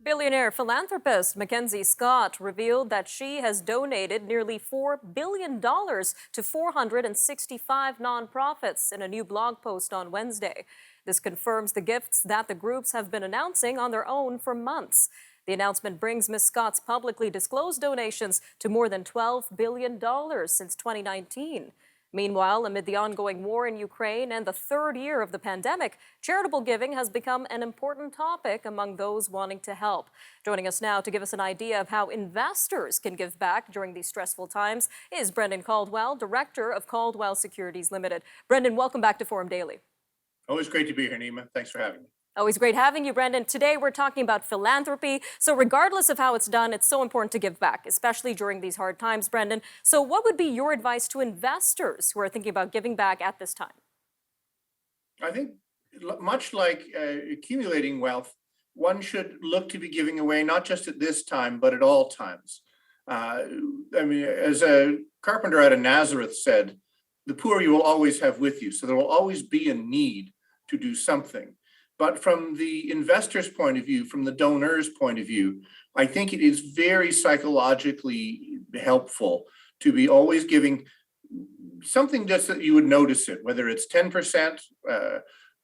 Billionaire philanthropist Mackenzie Scott revealed that she has donated nearly $4 billion to 465 nonprofits in a new blog post on Wednesday. This confirms the gifts that the groups have been announcing on their own for months. The announcement brings Ms. Scott's publicly disclosed donations to more than $12 billion since 2019. Meanwhile, amid the ongoing war in Ukraine and the third year of the pandemic, charitable giving has become an important topic among those wanting to help. Joining us now to give us an idea of how investors can give back during these stressful times is Brendan Caldwell, director of Caldwell Securities Ltd. Brendan, welcome back to Forum Daily. Always great to be here, Nima. Thanks for having me. Always great having you, Brendan. Today we're talking about philanthropy. So regardless of how it's done, it's so important to give back, especially during these hard times, Brendan. So what would be your advice to investors who are thinking about giving back at this time? I think much like accumulating wealth, one should look to be giving away not just at this time, but at all times. As a carpenter out of Nazareth said, the poor you will always have with you. So there will always be a need to do something. But from the investor's point of view, from the donor's point of view, I think it is very psychologically helpful to be always giving something just that you would notice it, whether it's 10%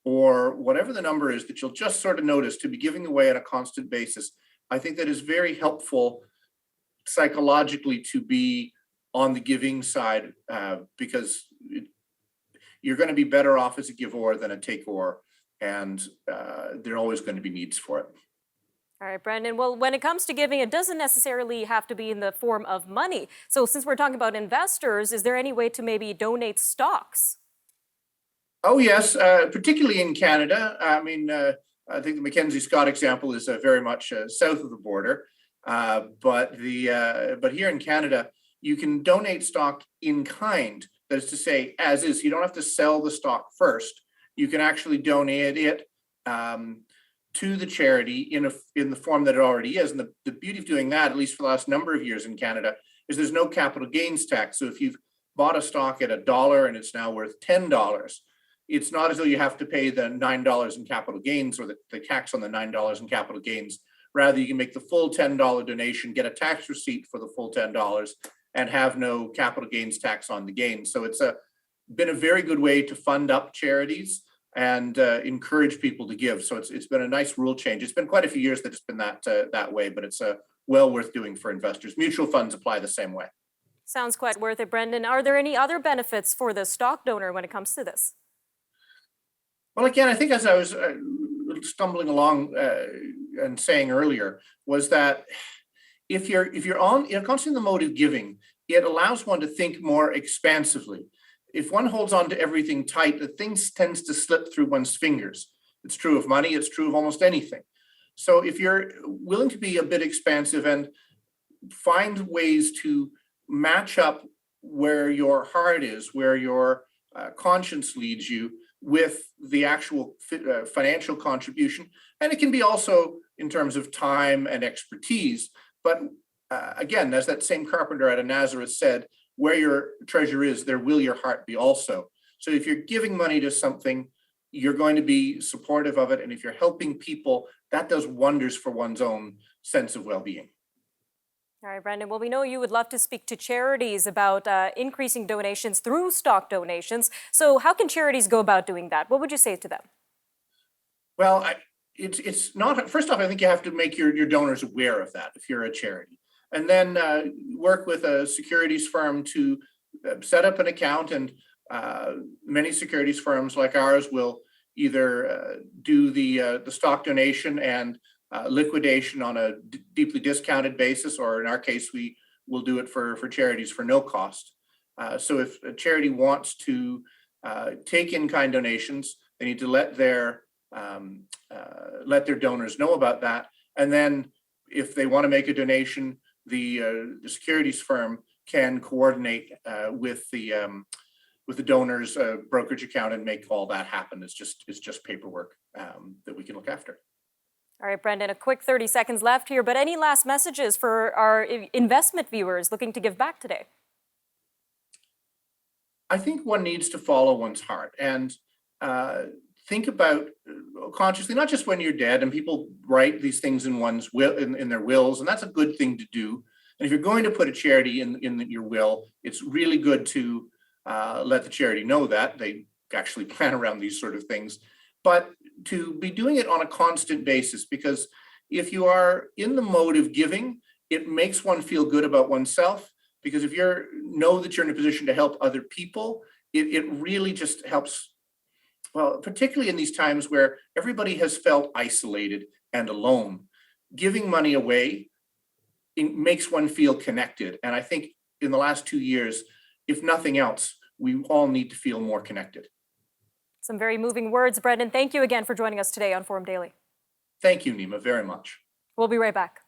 or whatever the number is that you'll just sort of notice, to be giving away on a constant basis. I think that is very helpful psychologically to be on the giving side because you're going to be better off as a giver than a taker. And there are always going to be needs for it. All right, Brendan. Well, when it comes to giving, it doesn't necessarily have to be in the form of money. So since we're talking about investors, is there any way to maybe donate stocks? Oh, yes, particularly in Canada. I think the Mackenzie Scott example is very much south of the border. But here in Canada, you can donate stock in kind. That is to say, as is. You don't have to sell the stock first. You can actually donate it to the charity in the form that it already is. And the beauty of doing that, at least for the last number of years in Canada, is there's no capital gains tax. So if you've bought a stock at $1 and it's now worth $10, it's not as though you have to pay the $9 in capital gains or the tax on the $9 in capital gains. Rather, you can make the full $10 donation, get a tax receipt for the full $10, and have no capital gains tax on the gains. So it's been a very good way to fund up charities and encourage people to give. So it's been a nice rule change. It's been quite a few years that it's been that way, but it's well worth doing for investors. Mutual funds apply the same way. Sounds quite worth it, Brendan. Are there any other benefits for the stock donor when it comes to this? Well, again, I think as I was stumbling along and saying earlier, was that if you're constantly in the mode of giving, it allows one to think more expansively. If one holds on to everything tight, the thing tends to slip through one's fingers. It's true of money, it's true of almost anything. So if you're willing to be a bit expansive and find ways to match up where your heart is, where your conscience leads you, with the actual financial contribution, and it can be also in terms of time and expertise. But again, as that same carpenter out of Nazareth said, where your treasure is, there will your heart be also. So if you're giving money to something, you're going to be supportive of it. And if you're helping people, that does wonders for one's own sense of well-being. All right, Brendan. Well, we know you would love to speak to charities about increasing donations through stock donations. So how can charities go about doing that? What would you say to them? Well, it's not, first off, I think you have to make your donors aware of that if you're a charity. And then work with a securities firm to set up an account. And many securities firms like ours will either do the stock donation and liquidation on a deeply discounted basis, or in our case, we will do it for charities for no cost. So if a charity wants to take in-kind donations, they need to let their donors know about that. And then if they want to make a donation, the securities firm can coordinate with the donor's brokerage account and make all that happen. It's just paperwork that we can look after. All right, Brendan, a quick 30 seconds left here, but any last messages for our investment viewers looking to give back today? I think one needs to follow one's heart and think about consciously, not just when you're dead, and people write these things in one's will, in their wills, and that's a good thing to do. And if you're going to put a charity in your will, it's really good to let the charity know that they actually plan around these sort of things, but to be doing it on a constant basis, because if you are in the mode of giving, it makes one feel good about oneself. Because if you know that you're in a position to help other people, it really just helps. Well, particularly in these times where everybody has felt isolated and alone, giving money away, it makes one feel connected. And I think in the last 2 years, if nothing else, we all need to feel more connected. Some very moving words, Brendan. Thank you again for joining us today on Forum Daily. Thank you, Nima, very much. We'll be right back.